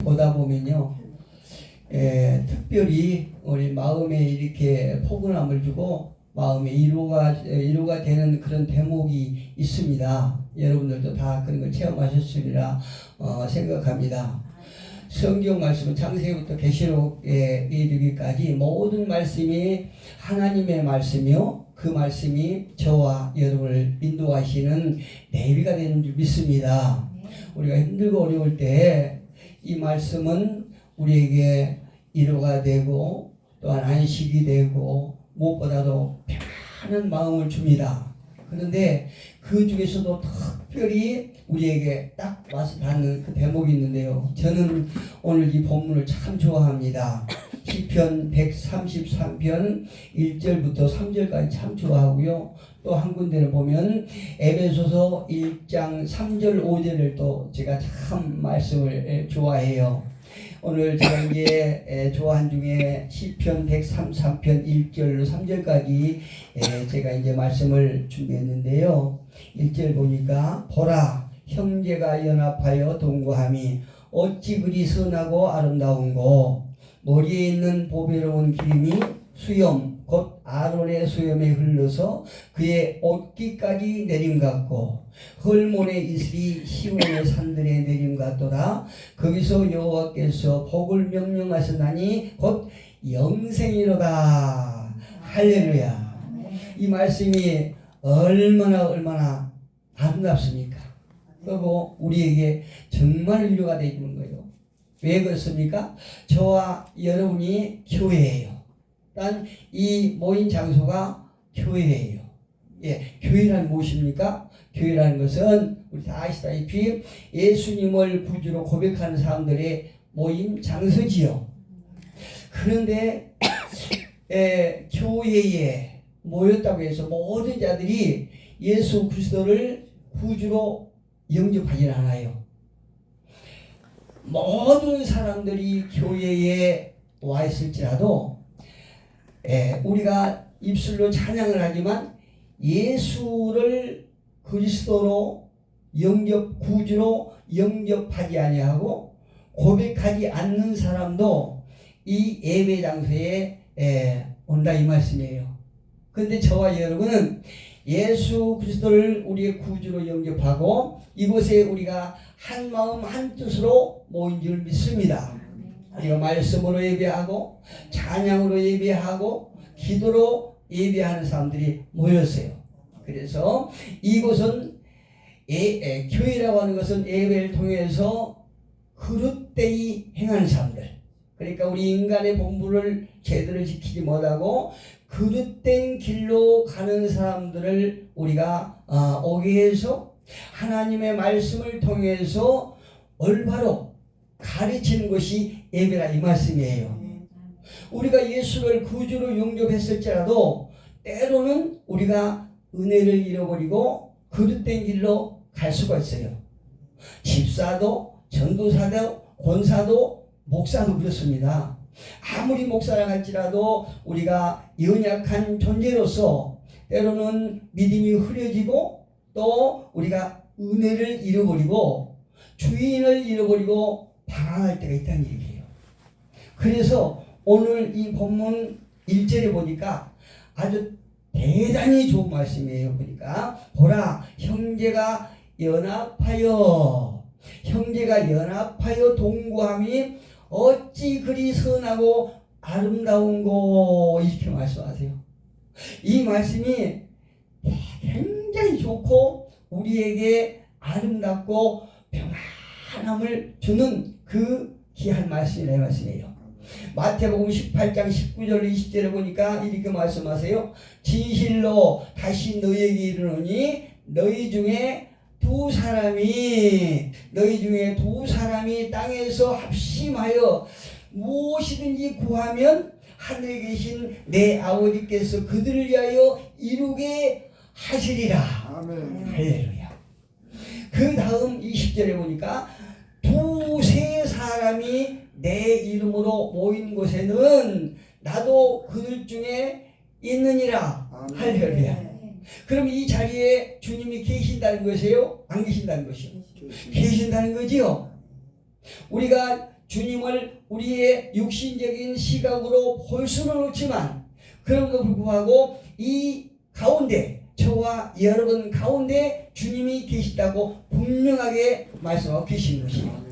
보다 보면요, 특별히 우리 마음에 이렇게 포근함을 주고 마음에 위로가 되는 그런 대목이 있습니다. 여러분들도 다 그런 걸 체험하셨으리라 생각합니다. 성경 말씀은 창세기부터 계시록에 이르기까지 모든 말씀이 하나님의 말씀이요, 그 말씀이 저와 여러분을 인도하시는 내비가 되는 줄 믿습니다. 우리가 힘들고 어려울 때 이 말씀은 우리에게 위로가 되고 또한 안식이 되고 무엇보다도 편안한 마음을 줍니다. 그런데 그 중에서도 특별히 우리에게 딱 와서 닿는 그 대목이 있는데요. 저는 오늘 이 본문을 참 좋아합니다. 시편 133편 1절부터 3절까지 참 좋아하고요. 또 한 군데를 보면 에베소서 1장 3절 5절을 또 제가 참 말씀을 좋아해요. 오늘 제가 이제 좋아한 중에 시편 133편 1절로 3절까지 제가 이제 말씀을 준비했는데요. 1절 보니까 보라 형제가 연합하여 동거함이 어찌 그리 선하고 아름다운고 머리에 있는 보배로운 기름이 수염 곧 아론의 수염에 흘러서 그의 옷깃까지 내림 같고 헐몬의 이슬이 시온의 산들에 내림 같도다. 거기서 여호와께서 복을 명령하셨나니 곧 영생이로다. 할렐루야. 이 말씀이 얼마나 아름답습니까? 그리고 우리에게 정말 위로가 되는 거예요. 왜 그렇습니까? 저와 여러분이 교회예요. 단 이 모인 장소가 교회예요. 교회란 무엇입니까? 교회라는 것은 우리 다 아시다시피 예수님을 구주로 고백하는 사람들의 모임 장소지요. 그런데 교회에 모였다고 해서 모든 자들이 예수 그리스도를 구주로 영접하지 않아요. 모든 사람들이 교회에 와 있을지라도 우리가 입술로 찬양을 하지만 예수를 그리스도로 구주로 영접하지 아니하고 고백하지 않는 사람도 이 예배 장소에 온다 이 말씀이에요. 그런데 저와 여러분은 예수 그리스도를 우리의 구주로 영접하고 이곳에 우리가 한 마음 한 뜻으로 모인 줄 믿습니다. 우리가 말씀으로 예배하고 찬양으로 예배하고 기도로 예배하는 사람들이 모였어요. 그래서 이곳은 교회라고 하는 것은 예배를 통해서 그릇되이 행하는 사람들, 그러니까 우리 인간의 본분을 제대로 지키지 못하고 그릇된 길로 가는 사람들을 우리가 오게 해서 하나님의 말씀을 통해서 올바로 가르치는 것이 예배라 이 말씀이에요. 우리가 예수를 구주로 영접했을지라도 때로는 우리가 은혜를 잃어버리고 그릇된 길로 갈 수가 있어요. 집사도 전도사도 권사도 목사도 그렇습니다. 아무리 목사라 할지라도 우리가 연약한 존재로서 때로는 믿음이 흐려지고 또 우리가 은혜를 잃어버리고 주인을 잃어버리고 방황할 때가 있다는 얘기예요. 그래서 오늘 이 본문 1절에 보니까 아주 대단히 좋은 말씀이에요. 그러니까 보라 형제가 연합하여 동거함이 어찌 그리 선하고 아름다운고 이렇게 말씀하세요. 이 말씀이 굉장히 좋고 우리에게 아름답고 평안함을 주는 그 귀한 말씀이라는 말씀이에요. 마태복음 18장 19절 20절에 보니까 이렇게 말씀하세요. 진실로 다시 너희에게 이르노니 너희 중에 두 사람이 땅에서 합심하여 무엇이든지 구하면 하늘에 계신 내 아버지께서 그들을 위하여 이루게 하시리라. 아멘. 할렐루야. 그 다음 20절에 보니까 두세 사람이 내 이름으로 모인 곳에는 나도 그들 중에 있느니라. 할렐루야. 그럼 이 자리에 주님이 계신다는 것이에요? 안 계신다는 것이요? 계신다는 거지요. 우리가 주님을 우리의 육신적인 시각으로 볼 수는 없지만 그럼에도 불구하고 이 가운데 저와 여러분 가운데 주님이 계시다고 분명하게 말씀하고 계시는 것이에요.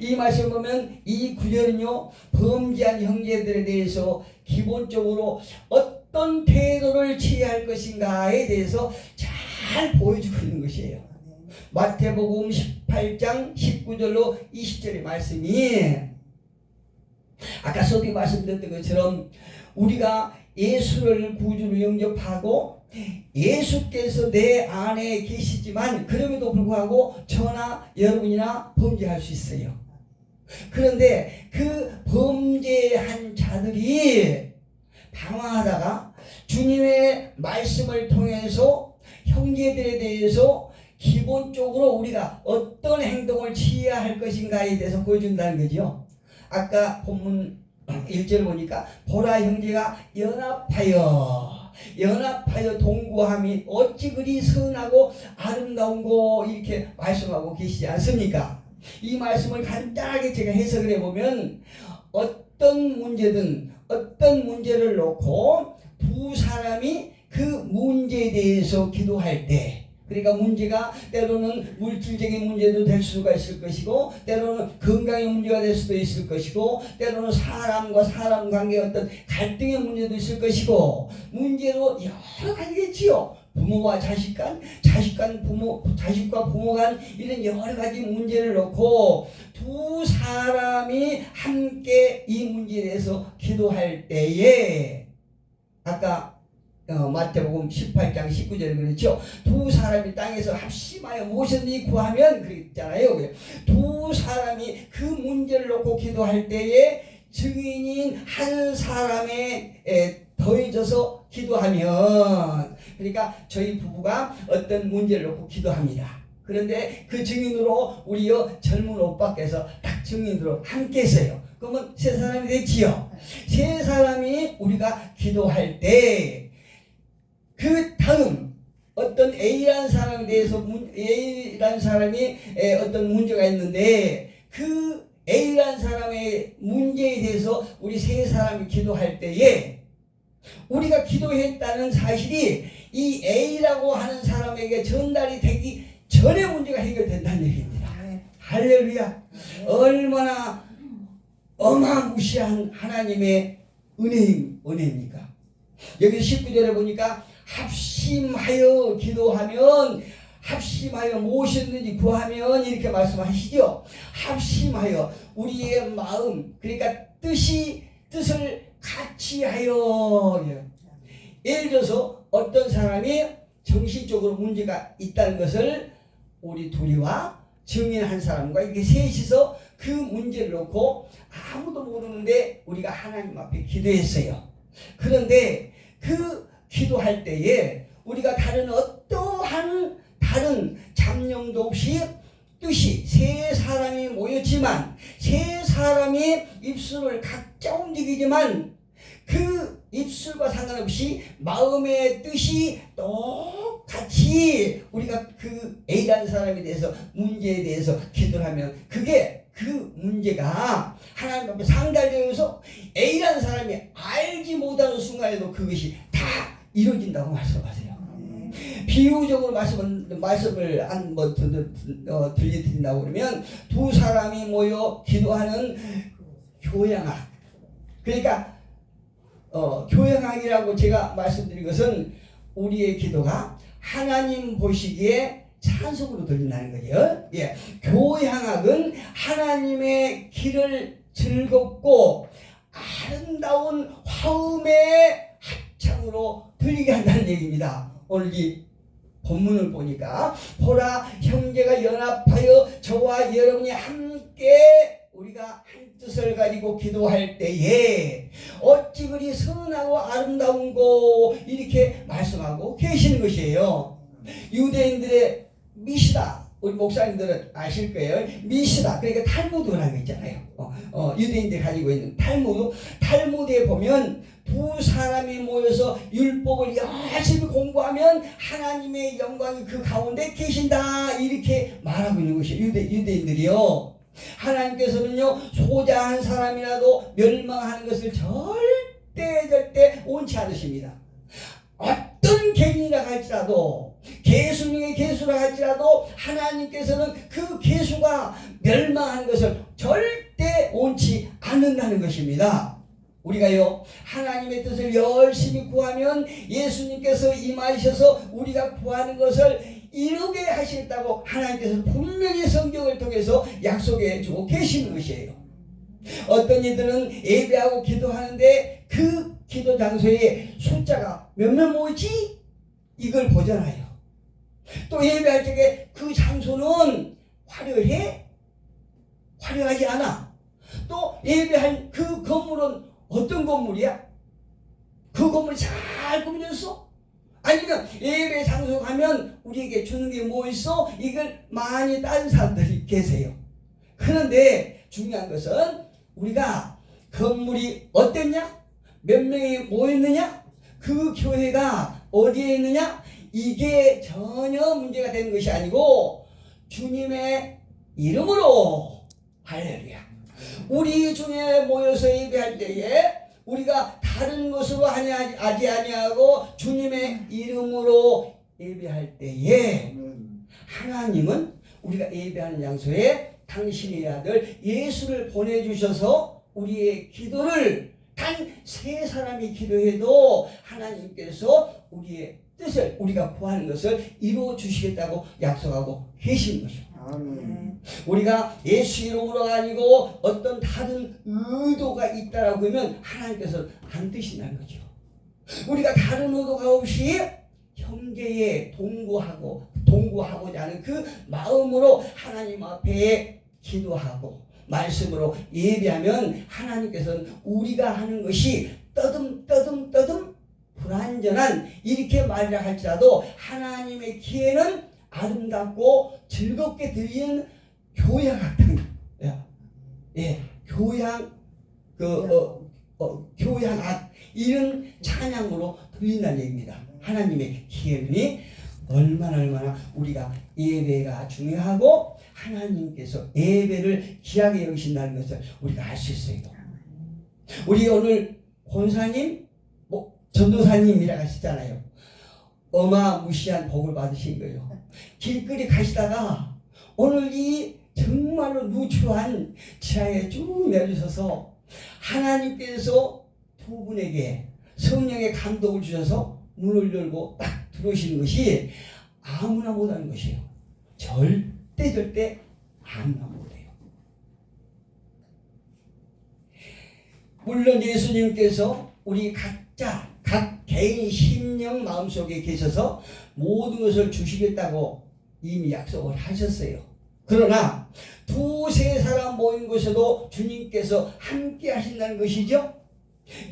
이 말씀 보면 이 구절은요, 범죄한 형제들에 대해서 기본적으로 어떤 태도를 취할 것인가에 대해서 잘 보여주고 있는 것이에요. 마태복음 18장 19절로 20절의 말씀이 아까 서두에 말씀드렸던 것처럼 우리가 예수를 구주로 영접하고 예수께서 내 안에 계시지만 그럼에도 불구하고 저나 여러분이나 범죄할 수 있어요. 그런데 그 범죄한 자들이 방황하다가 주님의 말씀을 통해서 형제들에 대해서 기본적으로 우리가 어떤 행동을 취해야 할 것인가에 대해서 보여준다는 거죠. 아까 본문 1절 보니까 보라 형제가 연합하여 동거함이 어찌 그리 선하고 아름다운고 이렇게 말씀하고 계시지 않습니까? 이 말씀을 간단하게 제가 해석을 해보면 어떤 문제를 놓고 두 사람이 그 문제에 대해서 기도할 때 그러니까 문제가 때로는 물질적인 문제도 될 수가 있을 것이고 때로는 건강의 문제가 될 수도 있을 것이고 때로는 사람과 사람 관계의 어떤 갈등의 문제도 있을 것이고 문제도 여러 가지겠지요. 부모와 자식 간, 자식과 부모 간 이런 여러 가지 문제를 놓고 두 사람이 함께 이 문제에 대해서 기도할 때에 아까 마태복음 18장 19절에 그렇죠. 두 사람이 땅에서 합심하여 무엇이든지 구하면 그랬잖아요. 두 사람이 그 문제를 놓고 기도할 때에 증인인 한 사람에 더해져서 기도하면 그러니까 저희 부부가 어떤 문제를 놓고 기도합니다. 그런데 그 증인으로 우리 젊은 오빠께서 딱 증인으로 함께 했어요. 그러면 세 사람이 됐지요. 세 사람이 우리가 기도할 때 그 다음 어떤 A라는 사람에 대해서 A라는 사람이 어떤 문제가 있는데 그 A라는 사람의 문제에 대해서 우리 세 사람이 기도할 때에 우리가 기도했다는 사실이 이 A라고 하는 사람에게 전달이 되기 전에 문제가 해결된다는 얘기입니다. 할렐루야. 얼마나 어마무시한 하나님의 은혜입니까? 여기 19절에 보니까 합심하여 기도하면 합심하여 무엇이든지 구하면 이렇게 말씀하시죠. 합심하여 우리의 마음 그러니까 뜻을 같이 하여 예를 들어서 어떤 사람이 정신적으로 문제가 있다는 것을 우리 둘이와 증인 한 사람과 이렇게 셋이서 그 문제를 놓고 아무도 모르는데 우리가 하나님 앞에 기도했어요. 그런데 그 기도할 때에 우리가 어떠한 다른 잡념도 없이 뜻이 세 사람이 모였지만 세 사람이 입술을 각자 움직이지만 그 입술과 상관없이 마음의 뜻이 똑같이 우리가 그 A라는 사람에 대해서 문제에 대해서 기도를 하면 그게 그 문제가 하나님 앞에 상달되어서 A라는 사람이 알지 못하는 순간에도 그것이 다 이루어진다고 말씀하세요. 비유적으로 말씀을 들려드린다고 그러면 두 사람이 모여 기도하는 교양학. 그러니까 교양학이라고 제가 말씀드린 것은 우리의 기도가 하나님 보시기에 찬송으로 들린다는 거죠. 예. 교향악은 하나님의 길을 즐겁고 아름다운 화음의 합창으로 들리게 한다는 얘기입니다. 오늘 이 본문을 보니까 보라 형제가 연합하여 저와 여러분이 함께 우리가 한 뜻을 가지고 기도할 때에 어찌 그리 선하고 아름다운고 이렇게 말씀하고 계시는 것이에요. 유대인들의 미시다, 우리 목사님들은 아실 거예요. 미시다, 그러니까 탈무드라는 거 있잖아요. 유대인들이 가지고 있는 탈무드에 보면 두 사람이 모여서 율법을 열심히 공부하면 하나님의 영광이 그 가운데 계신다 이렇게 말하고 있는 것이에요. 유대인들이요. 하나님께서는요, 소자한 사람이라도 멸망하는 것을 절대 원치 않으십니다. 어떤 개인이라 할지라도, 개수 중에 개수라 할지라도 하나님께서는 그 개수가 멸망하는 것을 절대 원치 않는다는 것입니다. 우리가요, 하나님의 뜻을 열심히 구하면 예수님께서 임하셔서 우리가 구하는 것을 이루게 하시겠다고 하나님께서 분명히 성경을 통해서 약속해 주고 계시는 것이에요. 어떤 이들은 예배하고 기도하는데 그 기도 장소에 숫자가 몇 명 모이지? 이걸 보잖아요. 또 예배할 적에 그 장소는 화려해? 화려하지 않아. 또 예배할 그 건물은 어떤 건물이야? 그 건물이 잘 꾸며졌어? 아니면 예배 장소 가면 우리에게 주는 게 뭐 있어? 이걸 많이 딴 사람들이 계세요. 그런데 중요한 것은 우리가 건물이 어땠냐? 몇 명이 모였느냐? 그 교회가 어디에 있느냐? 이게 전혀 문제가 되는 것이 아니고 주님의 이름으로, 할렐루야, 우리 중에 모여서 예배할 때에 우리가 다른 것으로 하지 아니하고 주님의 이름으로 예배할 때에 하나님은 우리가 예배하는 장소에 당신의 아들 예수를 보내주셔서 우리의 기도를 단 3사람이 기도해도 하나님께서 우리의 뜻을, 우리가 구하는 것을 이루어 주시겠다고 약속하고 계신 것이죠. 아멘. 우리가 예수 이름으로 아니고 어떤 다른 의도가 있다라고 하면 하나님께서 안 뜨신다는 거죠. 우리가 다른 의도가 없이 형제에 동구하고자 하는 그 마음으로 하나님 앞에 기도하고 말씀으로 예배하면 하나님께서는 우리가 하는 것이 떠듬 불완전한 이렇게 말이라 할지라도 하나님의 귀에는 아름답고 즐겁게 들리는 교향 같은, 교향, 교향악, 이런 찬양으로 들린다는 얘기입니다. 하나님의 귀에는 얼마나 우리가 예배가 중요하고 하나님께서 예배를 귀하게 여기신다는 것을 우리가 알 수 있어요. 우리 오늘 권사님, 전도사님이라고 하시잖아요. 어마무시한 복을 받으신 거예요. 길거리 가시다가 오늘 이 정말로 누추한 지하에 쭉 내주셔서 하나님께서 두 분에게 성령의 감동을 주셔서 문을 열고 딱 들어오시는 것이 아무나 못하는 것이에요. 절대 아무나 못해요. 물론 예수님께서 우리 각 개인 심령 마음속에 계셔서 모든 것을 주시겠다고 이미 약속을 하셨어요. 그러나 2-3사람 모인 곳에도 주님께서 함께 하신다는 것이죠.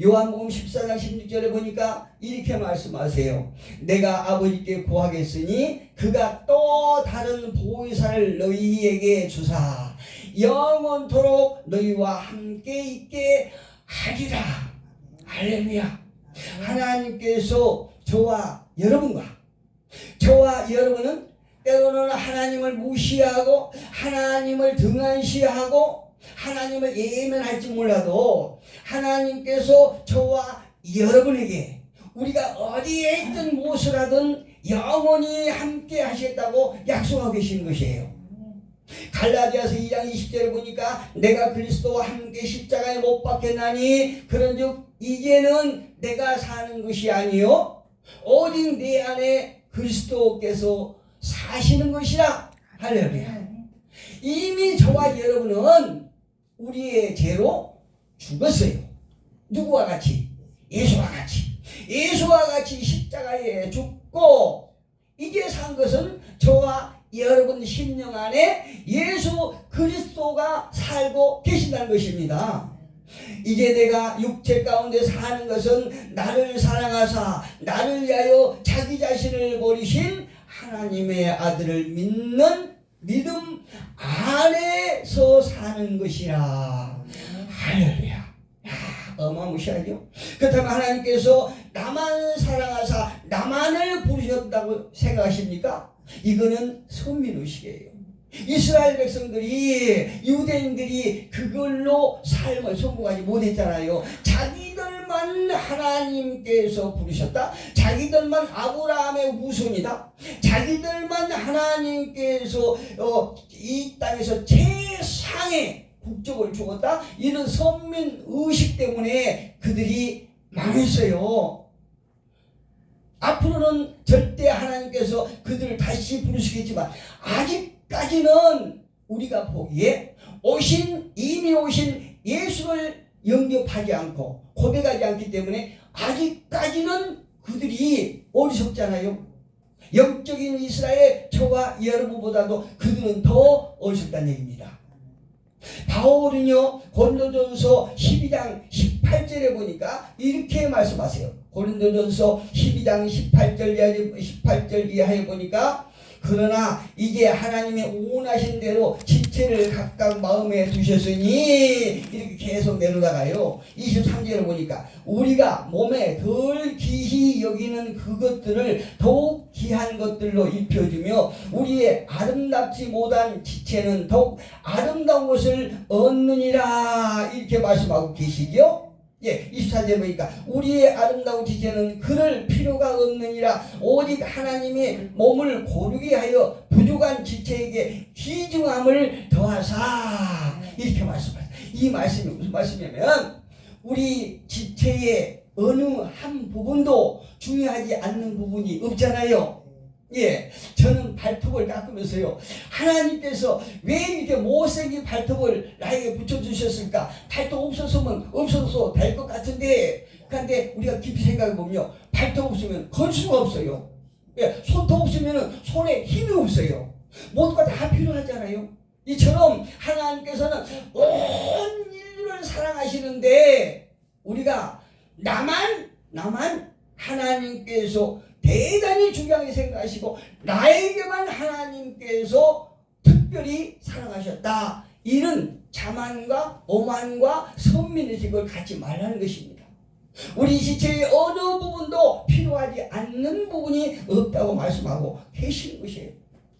요한복음 14장 16절에 보니까 이렇게 말씀하세요. 내가 아버지께 구하겠으니 그가 또 다른 보혜사를 너희에게 주사 영원토록 너희와 함께 있게 하리라. 할렐루야. 하나님께서 저와 여러분은 때로는 하나님을 무시하고 하나님을 등한시하고 하나님을 예면할지 몰라도 하나님께서 저와 여러분에게 우리가 어디에 있든 무엇을 하든 영원히 함께 하시겠다고 약속하고 계신 것이에요. 갈라디아서 2장 20절에 보니까 내가 그리스도와 함께 십자가에 못 박혔나니 그런즉 이제는 내가 사는 것이 아니요 오직 내 안에 그리스도께서 사시는 것이라. 할렐루야. 이미 저와 여러분은 우리의 죄로 죽었어요. 누구와 같이? 예수와 같이 십자가에 죽고 이제 산 것은 저와 여러분 심령 안에 예수 그리스도가 살고 계신다는 것입니다. 이제 내가 육체 가운데 사는 것은 나를 사랑하사 나를 위하여 자기 자신을 버리신 하나님의 아들을 믿는 믿음 안에서 사는 것이라. 할렐루야. 어마무시하죠. 그렇다면 하나님께서 나만 사랑하사 나만을 부르셨다고 생각하십니까? 이거는 선민의식이에요. 이스라엘 백성들이, 유대인들이 그걸로 삶을 성공하지 못했잖아요. 자기들만 하나님께서 부르셨다. 자기들만 아브라함의 후손이다. 자기들만 하나님께서 이 땅에서 최상의 국적을 주었다. 이런 선민 의식 때문에 그들이 망했어요. 앞으로는 절대 하나님께서 그들을 다시 부르시겠지만 아직까지는 우리가 보기에 이미 오신 예수를 영접하지 않고 고백하지 않기 때문에 아직까지는 그들이 어리석잖아요. 영적인 이스라엘 저와 여러분보다도 그들은 더 어리석다는 얘기입니다. 바울은요, 고린도전서 12장 18절에 보니까 이렇게 말씀하세요. 고린도전서 12장 18절 이하에 보니까, 그러나 이제 하나님의 원하신 대로 지체를 각각 마음에 두셨으니, 이렇게 계속 내려다가요. 23절에 보니까 우리가 몸에 덜 귀히 여기는 그것들을 더욱 귀한 것들로 입혀주며 우리의 아름답지 못한 지체는 더욱 아름다운 것을 얻느니라, 이렇게 말씀하고 계시죠. 24절에 보니까 우리의 아름다운 지체는 그럴 필요가 없느니라, 오직 하나님이 몸을 고르게 하여 부족한 지체에게 귀중함을 더하사, 이렇게 말씀하세요. 이 말씀이 무슨 말씀이냐면, 우리 지체의 어느 한 부분도 중요하지 않는 부분이 없잖아요. 저는 발톱을 깎으면서요, 하나님께서 왜 이렇게 못생긴 발톱을 나에게 붙여주셨을까? 발톱 없었으면 없어서 될 것 같은데, 그런데 우리가 깊이 생각해보면 발톱 없으면 걸 수가 없어요. 손톱 없으면 손에 힘이 없어요. 모두가 다 필요하잖아요. 이처럼 하나님께서는 온 인류를 사랑하시는데, 우리가 나만 하나님께서 대단히 중요하게 생각하시고 나에게만 하나님께서 특별히 사랑하셨다, 이런 자만과 오만과 선민의식을 갖지 말라는 것입니다. 우리 지체의 어느 부분도 필요하지 않는 부분이 없다고 말씀하고 계시는 것이에요.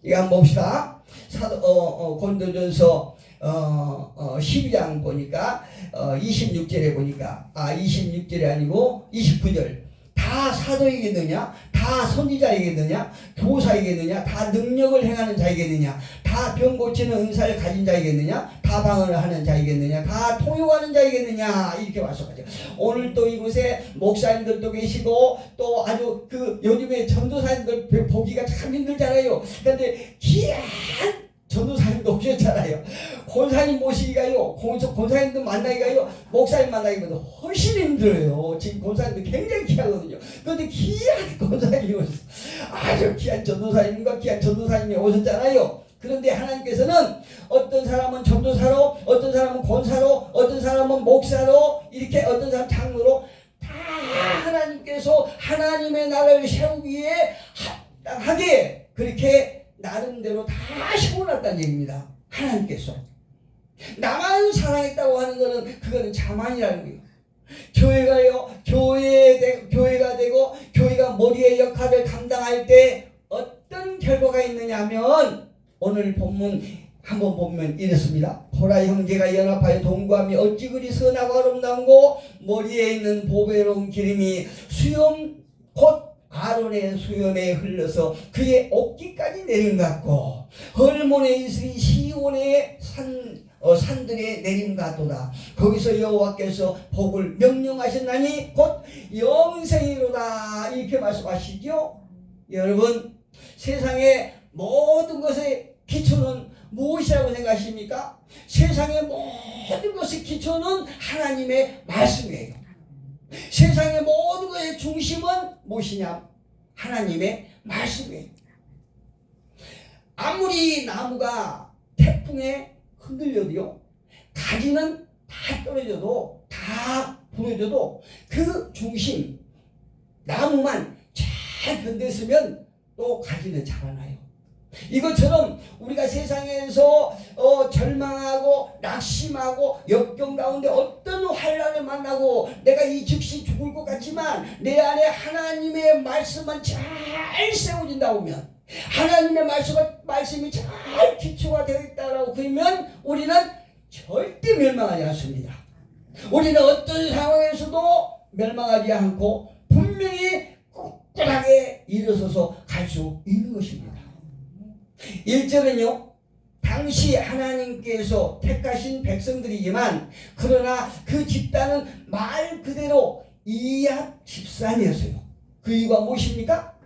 이거 한번 봅시다. 고린도전서 12장 보니까 26절에 보니까 26절이 아니고 29절, 다 사도이겠느냐? 다 선지자이겠느냐? 교사이겠느냐? 다 능력을 행하는 자이겠느냐? 다 병 고치는 은사를 가진 자이겠느냐? 다 방언을 하는 자이겠느냐? 다 통역하는 자이겠느냐? 이렇게 말씀하죠. 오늘 또 이곳에 목사님들도 계시고 또 아주 요즘에 전도사님들 보기가 참 힘들잖아요. 그런데 귀한 전도사님도 오셨잖아요. 권사님 모시기가요, 권사님도 만나기가요, 목사님 만나기보다 훨씬 힘들어요. 지금 권사님도 굉장히 귀하거든요. 그런데 귀한 권사님이 오셨어요. 아주 귀한 전도사님과 귀한 전도사님이 오셨잖아요. 그런데 하나님께서는 어떤 사람은 전도사로, 어떤 사람은 권사로, 어떤 사람은 목사로, 이렇게 어떤 사람 장로로, 다 하나님께서 하나님의 나라를 세우기에 합당하게 그렇게 나름대로 다 심어놨다는 얘기입니다. 하나님께서 나만 사랑했다고 하는 거는, 그거는 자만이라는 거예요. 교회가 되고 교회가 머리의 역할을 감당할 때 어떤 결과가 있느냐 하면, 오늘 본문 한번 보면 이렇습니다. 보라, 형제가 연합하여 동거함이 어찌 그리 선하고 아름다운고, 머리에 있는 보배로운 기름이 수염 곧 아론의 수염에 흘러서 그의 어깨까지 내림 같고, 헐몬의 이슬이 시온의 산들에 내림 같도다. 거기서 여호와께서 복을 명령하셨나니 곧 영생이로다, 이렇게 말씀하시죠. 여러분, 세상의 모든 것의 기초는 무엇이라고 생각하십니까? 세상의 모든 것의 기초는 하나님의 말씀이에요. 세상의 모든 것의 중심은 무엇이냐? 하나님의 말씀이에요. 아무리 나무가 태풍에 흔들려도요, 가지는 다 떨어져도, 다 부러져도 그 중심, 나무만 잘 견뎠으면 또 가지는 자라나요. 이것처럼 우리가 세상에서 절망하고 낙심하고 역경 가운데 어떤 환난을 만나고 내가 이 즉시 죽을 것 같지만 내 안에 하나님의 말씀만 잘 세워진다 보면, 하나님의 말씀이 잘 기초가 되어 있다고 그러면 우리는 절대 멸망하지 않습니다. 우리는 어떤 상황에서도 멸망하지 않고 분명히 꿋꿋하게 일어서서 갈 수 있는 것입니다. 1절은요, 당시 하나님께서 택하신 백성들이지만 그러나 그 집단은 말 그대로 이합 집산이었어요. 그 이유가 무엇입니까?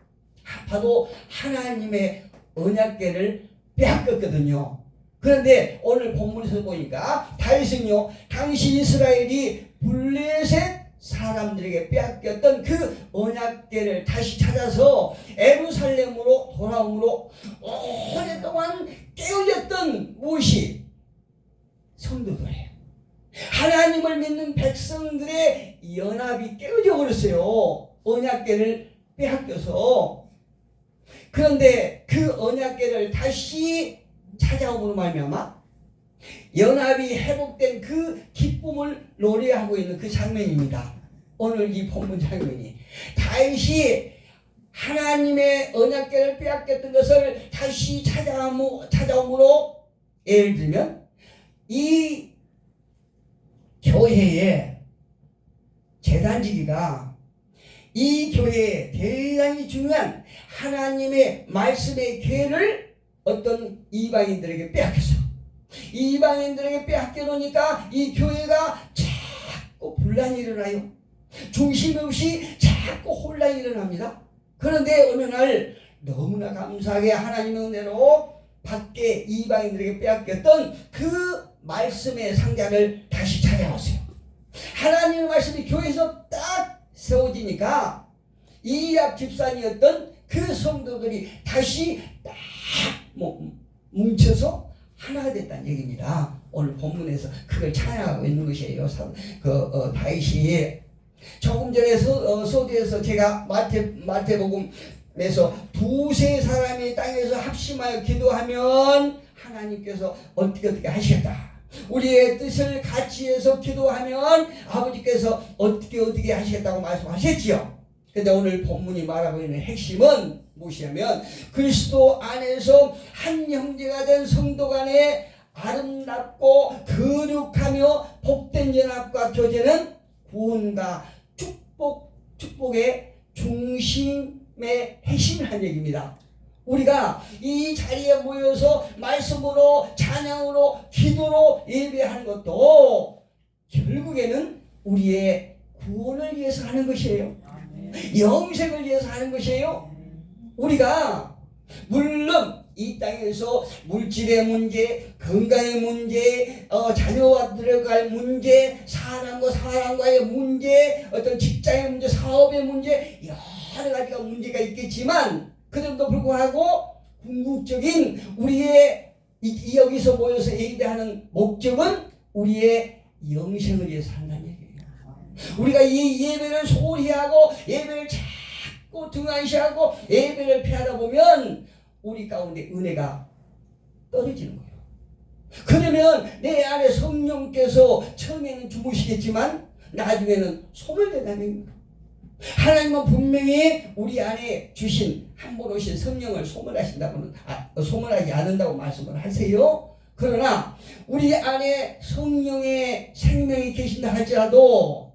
바로 하나님의 언약궤를 빼앗겼거든요. 그런데 오늘 본문에서 보니까 다윗은요, 당시 이스라엘이 블레셋 사람들에게 빼앗겼던 그 언약궤를 다시 찾아서 예루살렘으로 돌아옴으로 오랫동안 깨어졌던 무엇이? 성도들이에요. 하나님을 믿는 백성들의 연합이 깨어져 버렸어요. 언약궤를 빼앗겨서. 그런데 그 언약궤를 다시 찾아옴으로 말미암아 연합이 회복된 그 기쁨을 노래하고 있는 그 장면입니다. 오늘 이 본문 장면이 다윗이 하나님의 언약궤를 빼앗겼던 것을 다시 찾아옴으로, 예를 들면 이 교회의 제단지기가 이 교회에 대단히 중요한 하나님의 말씀의 궤를 어떤 이방인들에게 빼앗겼어요. 이방인들에게 빼앗겨 놓으니까 이 교회가 자꾸 분란이 일어나요. 중심 없이 자꾸 혼란이 일어납니다. 그런데 어느 날 너무나 감사하게 하나님의 은혜로 밖에 이방인들에게 빼앗겼던 그 말씀의 상자를 다시 찾아왔어요. 하나님의 말씀이 교회에서 딱 세워지니까 이합 집산이었던 그 성도들이 다시 딱 뭉쳐서 하나가 됐다는 얘기입니다. 오늘 본문에서 그걸 찬양하고 있는 것이에요. 다윗이 조금 전에 소두에서 제가 마태복음에서 두세 사람이 땅에서 합심하여 기도하면 하나님께서 어떻게 하시겠다. 우리의 뜻을 같이 해서 기도하면 아버지께서 어떻게 하시겠다고 말씀하셨지요. 근데 오늘 본문이 말하고 있는 핵심은 무엇이냐면 그리스도 안에서 한 형제가 된 성도 간의 아름답고 거룩하며 복된 연합과 교제는 구원과 축복의 중심의 핵심이라는 얘기입니다. 우리가 이 자리에 모여서 말씀으로 찬양으로 기도로 예배하는 것도 결국에는 우리의 구원을 위해서 하는 것이에요. 영생을 위해서 하는 것이에요. 우리가 물론 이 땅에서 물질의 문제, 건강의 문제, 자녀와 들어갈 문제, 사람과의 문제, 어떤 직장의 문제, 사업의 문제, 여러 가지가 문제가 있겠지만 그럼에도 불구하고 궁극적인 우리의 여기서 모여서 예배하는 목적은 우리의 영생을 위해서 한다는 얘기예요. 우리가 이 예배를 소홀히 하고 예배를 자꾸 등한시하고 예배를 피하다 보면 우리 가운데 은혜가 떨어지는 거예요. 그러면 내 안에 성령께서 처음에는 주무시겠지만 나중에는 소멸된다는 얘기입니다. 하나님은 분명히 우리 안에 주신 한 번 오신 성령을 소멸하지 않는다고 말씀을 하세요. 그러나 우리 안에 성령의 생명이 계신다 할지라도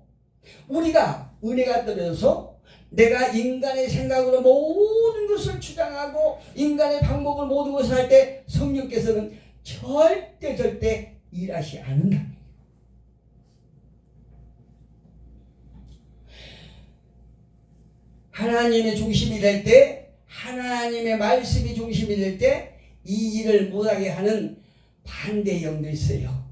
우리가 은혜가 떨어져서 내가 인간의 생각으로 모든 것을 주장하고 인간의 방법을 모든 것을 할 때 성령께서는 절대 일하시 않는다. 하나님의 중심이 될 때, 하나님의 말씀이 중심이 될 때 이 일을 못하게 하는 반대 영도 있어요.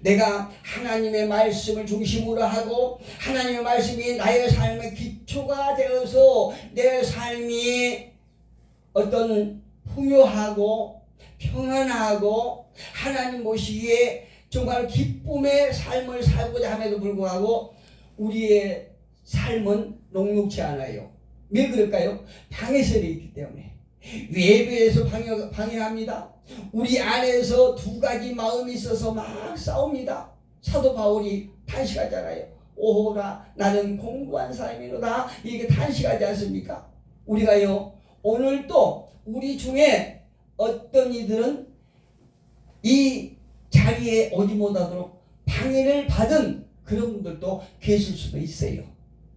내가 하나님의 말씀을 중심으로 하고 하나님의 말씀이 나의 삶의 기초가 되어서 내 삶이 어떤 풍요하고 평안하고 하나님 보시기에 정말 기쁨의 삶을 살고자 함에도 불구하고 우리의 삶은 녹록지 않아요. 왜 그럴까요? 방해설이 있기 때문에. 예배에서 방해합니다. 우리 안에서 두 가지 마음이 있어서 막 싸웁니다. 사도 바울이 탄식하잖아요. 오호라 나는 공부한 사람이로다. 이게 탄식하지 않습니까? 우리가요 오늘도 우리 중에 어떤 이들은 이 자리에 오지 못하도록 방해를 받은 그런 분들도 계실 수도 있어요.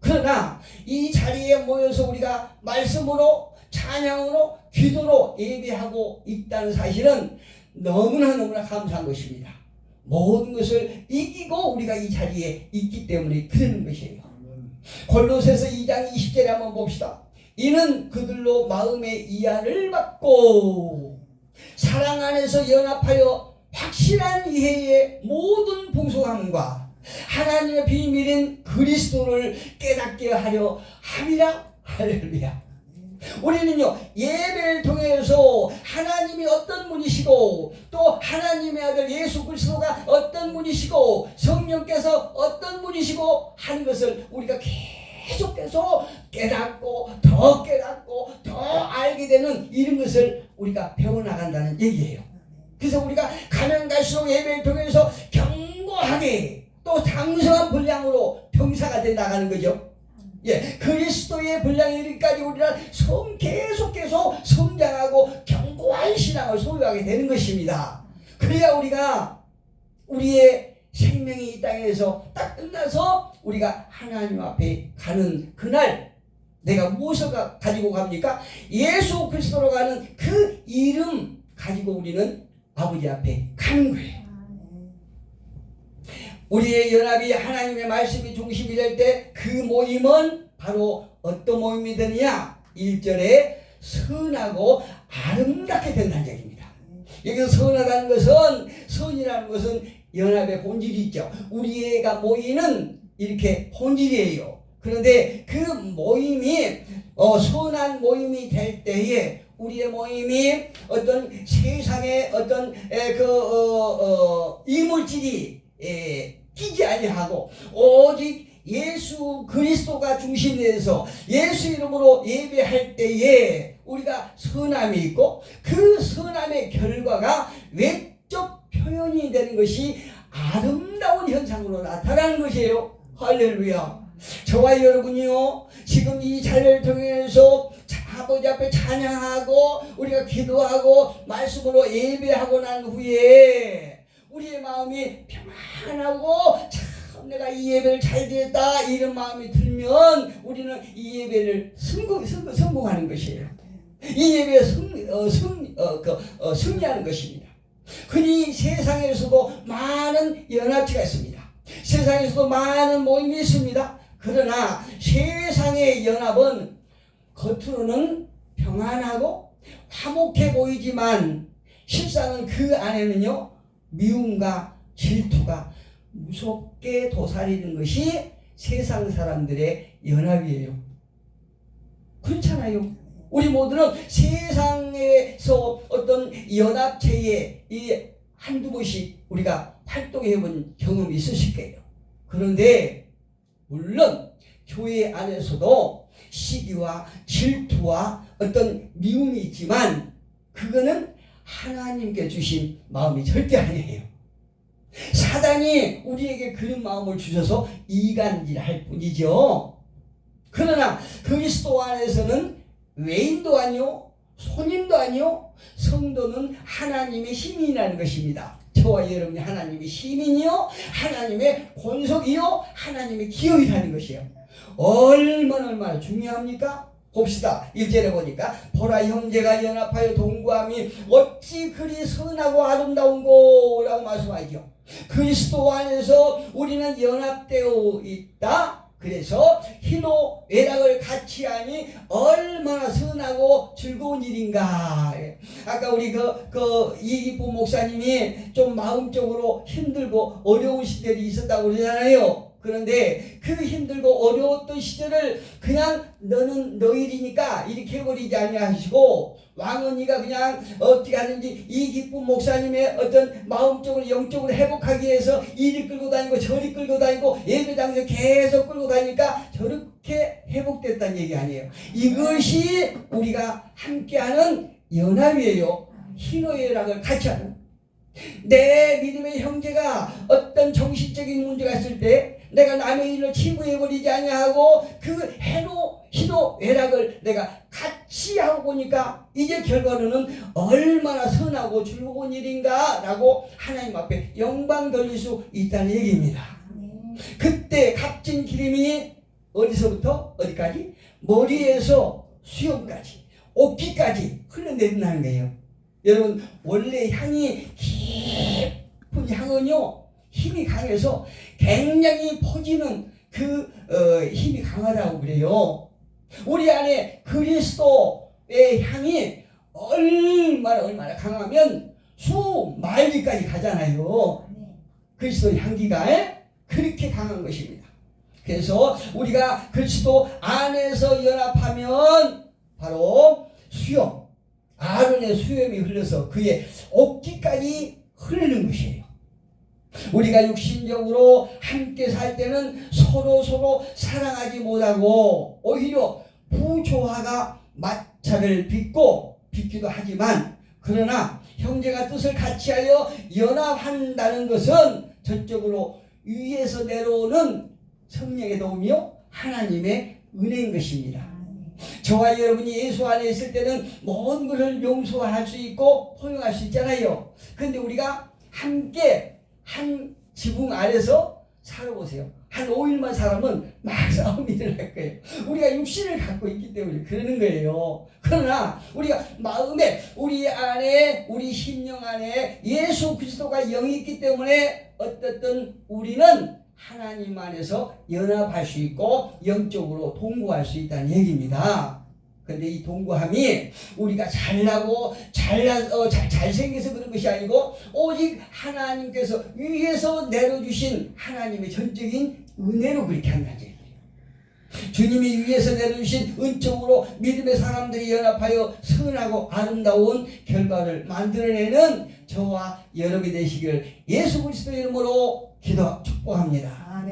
그러나 이 자리에 모여서 우리가 말씀으로, 찬양으로, 기도로 예배하고 있다는 사실은 너무나 감사한 것입니다. 모든 것을 이기고 우리가 이 자리에 있기 때문에 그러는 것이에요. 골로새서 2장 20절에 한번 봅시다. 이는 그들로 마음의 이해를 받고 사랑 안에서 연합하여 확실한 이해의 모든 풍성함과 하나님의 비밀인 그리스도를 깨닫게 하려 함이라. 할렐루야. 우리는요, 예배를 통해서 하나님이 어떤 분이시고 또 하나님의 아들 예수 그리스도가 어떤 분이시고 성령께서 어떤 분이시고 하는 것을 우리가 계속해서 깨닫고 더 알게 되는 이런 것을 우리가 배워나간다는 얘기예요. 그래서 우리가 가면 갈수록 예배를 통해서 견고하게 또 장성한 분량으로 병사가 돼 나가는 거죠. 예, 그리스도의 분량에 이르기까지 우리는 계속해서 성장하고 견고한 신앙을 소유하게 되는 것입니다. 그래야 우리가 우리의 생명이 이 땅에서 딱 끝나서 우리가 하나님 앞에 가는 그날 내가 무엇을 가지고 갑니까? 예수 그리스도로 가는 그 이름 가지고 우리는 아버지 앞에 가는 거예요. 우리의 연합이 하나님의 말씀이 중심이 될 때 그 모임은 바로 어떤 모임이 되느냐? 1절에 선하고 아름답게 된다는 얘기입니다. 여기서 선하다는 것은, 선이라는 것은 연합의 본질이 있죠. 우리가 모이는 이렇게 본질이에요. 그런데 그 모임이 선한 모임이 될 때에 우리의 모임이 어떤 세상의 어떤 이물질이 끼지 아니하고 오직 예수 그리스도가 중심이 돼서 예수 이름으로 예배할 때에 우리가 선함이 있고 그 선함의 결과가 외적 표현이 되는 것이 아름다운 현상으로 나타나는 것이에요. 할렐루야. 저와 여러분이요, 지금 이 자리를 통해서 아버지 앞에 찬양하고 우리가 기도하고 말씀으로 예배하고 난 후에 우리의 마음이 평안하고 참 내가 이 예배를 잘 드렸다 이런 마음이 들면 우리는 이 예배를 성공하는 것이에요. 이 예배에 승리하는 것입니다. 흔히 세상에서도 많은 연합체가 있습니다. 세상에서도 많은 모임이 있습니다. 그러나 세상의 연합은 겉으로는 평안하고 화목해 보이지만 실상은 그 안에는요, 미움과 질투가 무섭게 도사리는 것이 세상 사람들의 연합이에요. 그렇잖아요. 우리 모두는 세상에서 어떤 연합체에 이 한두 번씩 우리가 활동해 본 경험이 있으실 거예요. 그런데 물론 교회 안에서도 시기와 질투와 어떤 미움이 있지만 그거는 하나님께 주신 마음이 절대 아니에요. 사단이 우리에게 그런 마음을 주셔서 이간질할 뿐이죠. 그러나 그리스도 안에서는 외인도 아니요 손님도 아니요 성도는 하나님의 시민이라는 것입니다. 저와 여러분이 하나님의 시민이요 하나님의 권속이요 하나님의 기업이라는 것이에요. 얼마나 중요합니까? 봅시다. 1절에 보니까 보라 형제가 연합하여 동거함이 어찌 그리 선하고 아름다운고 라고 말씀하죠. 그리스도 안에서 우리는 연합되어 있다. 그래서 희노 애락을 같이 하니 얼마나 선하고 즐거운 일인가. 아까 우리 이기쁨 목사님이 좀 마음적으로 힘들고 어려운 시절이 있었다고 그러잖아요. 그런데 그 힘들고 어려웠던 시절을 그냥 너는 너 일이니까 이렇게 해버리지 아니하시고 왕은 네가 그냥 어떻게 하는지 이기쁨 목사님의 어떤 마음적으로 영적으로 회복하기 위해서 이리 끌고 다니고 저리 끌고 다니고 예배당에서 계속 끌고 다니니까 저렇게 회복됐다는 얘기 아니에요. 이것이 우리가 함께하는 연합이에요. 희노애락을 같이 하는. 내 믿음의 형제가 어떤 정신적인 문제가 있을 때 내가 남의 일을 치부해버리지 아니하고 그 희도 애락을 내가 같이 하고 보니까 이제 결과로는 얼마나 선하고 즐거운 일인가 라고 하나님 앞에 영광 돌릴 수 있다는 얘기입니다. 그때 값진 기름이 어디서부터 어디까지? 머리에서 수염까지 옷깃까지 흘러내린다는 거예요. 여러분, 원래 향이 깊은 향은요 힘이 강해서 굉장히 퍼지는 힘이 강하다고 그래요. 우리 안에 그리스도의 향이 얼마나 강하면 수마일리까지 가잖아요. 그리스도의 향기가 그렇게 강한 것입니다. 그래서 우리가 그리스도 안에서 연합하면 바로 수염, 아론의 수염이 흘러서 그의 옷깃까지 흐르는 것이에요. 우리가 육신적으로 함께 살 때는 서로 사랑하지 못하고 오히려 부조화가 마찰을 빚기도 하지만, 그러나 형제가 뜻을 같이하여 연합한다는 것은 전적으로 위에서 내려오는 성령의 도움이요 하나님의 은혜인 것입니다. 저와 여러분이 예수 안에 있을 때는 모든 것을 용서할 수 있고 포용할 수 있잖아요. 그런데 우리가 함께 한 지붕 아래서 살아보세요. 한 5일만 살아면 막 싸움이 일어날 거예요. 우리가 육신을 갖고 있기 때문에 그러는 거예요. 그러나 우리가 마음에, 우리 안에, 우리 심령 안에 예수 그리스도가 영이 있기 때문에 어떻든 우리는 하나님 안에서 연합할 수 있고 영적으로 동거할 수 있다는 얘기입니다. 그런데 이 동거함이 우리가 잘나고 잘생겨서 그런 것이 아니고 오직 하나님께서 위에서 내려주신 하나님의 전적인 은혜로 그렇게 한다는 얘기예요. 주님이 위에서 내려주신 은총으로 믿음의 사람들이 연합하여 선하고 아름다운 결과를 만들어내는 저와 여러분이 되시길 예수 그리스도의 이름으로 축복합니다.